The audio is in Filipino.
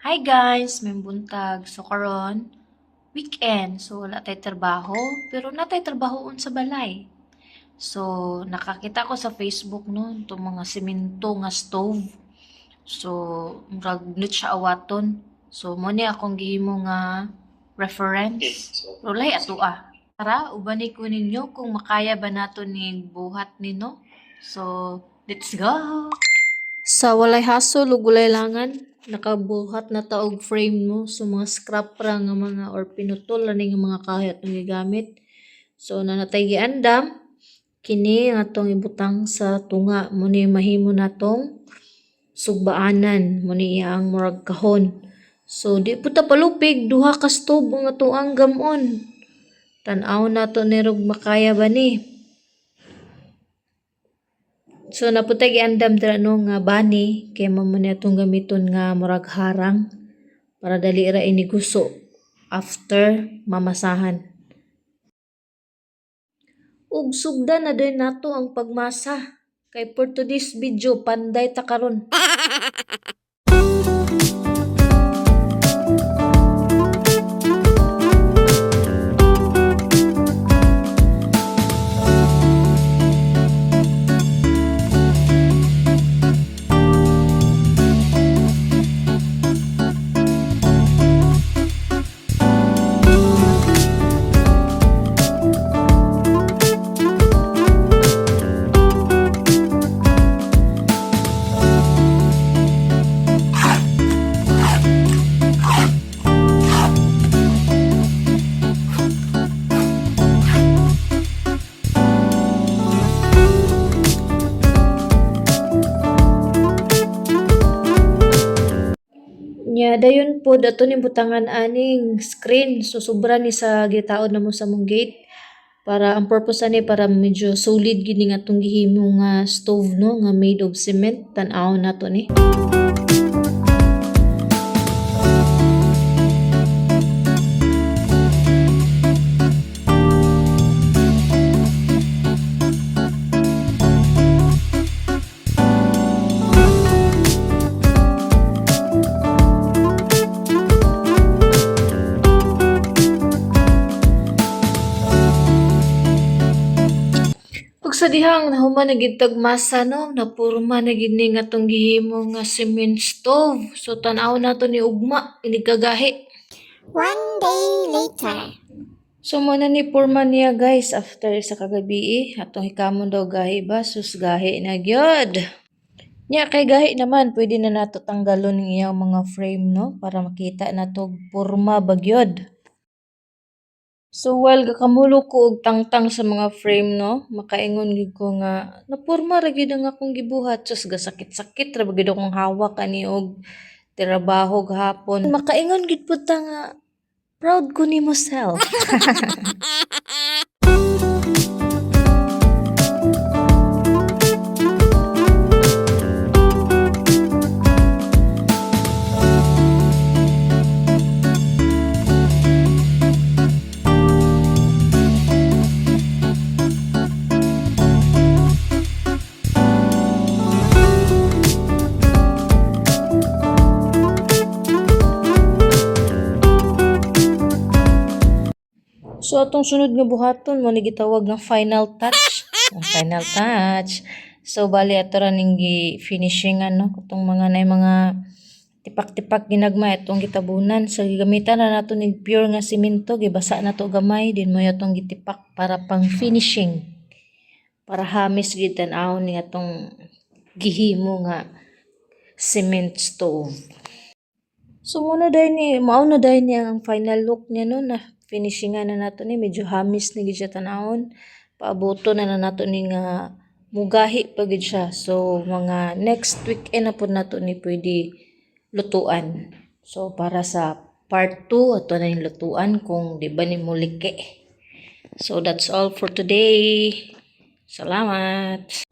Hi guys, may buntag. So karon weekend. So wala tay trabaho, pero natay trabaho sa balay. So nakakita ko sa Facebook no, itong mga simento nga stove. So murag nut siya awaton. So mo ni akong gihimo nga reference. Rulay ato ah. Tara, ubani ko ninyo kung makaya ba nato ni buhat nino. So let's go. Sa walay hasol ug walay langan, nakabuhat na ta og frame mo. So mga scrap ra nga mga or pinutol na nga mga kahoy atong gigamit. So na natay giandam, kini ang atong ibutang sa tunga mo ni mahimo natong sugbaanan mo ni ang murag kahon. So di po ta palupig, duha ka stove ang atong gamon. Tan-aw nato ni rog makaya ba ni. So naputay giandam dira no nga bani kay mo man atong gamiton nga murag harang para dali ra ini guso after mamasahan. Ug sugdan na doy nato ang pagmasa kay for today's video panday ta karon. Nya dayon pod ato ni butangan aning screen so sobra ni sa gitaod na mo sa mong gate para ang purpose ani para medyo solid gid nga atong gihimo nga stove no nga made of cement tan-aw nato ni. Ug sa dihang nahuman na gid tag masa no, napurma na gid ni nga tong gihimo nga cement stove. So tan-aw nato ni ugma ini kagahi. One day later. So mo na ni purma niya guys after sa kagabi atong hikamon daw gahi ba sus gahi na gyud. Nya kay gahi naman pwede na nato tanggalon ng iyang mga frame no para makita nato purma ba gyud. So while gakamulo ko og tangtang sa mga frame no, makaingon gid ko nga napurma ra gyud ang akong gibuhat sus gasakit-sakit ra gyud akong hawak ani og trabaho gahapon. Makaingon gid pud ta nga proud ko nimo self. So atong sunod nga buhaton mo ni gitawag nga final touch. Ang final touch. So bali ato ra ning gi-finishingan no katong mga nay mga tipak-tipak ginagma itong gitabunan sa gigamitan na nato ning pure nga semento gibasa nato gamay din mo atong gitipak para pang finishing. Para hamis gid tan-aw ni atong gihimo nga cement stove. So muna dahil ni, mao na dahil ni ang final look niya no na finishingan na nato ni medyo hamis na gid siya tanawon. Paaboto na nato ni nga mugahi pa gid siya. So mga next weekend na pud nato ni pwede lutuan. So para sa part 2 ato na yung lutuan kung di ba ni mulike. So that's all for today. Salamat.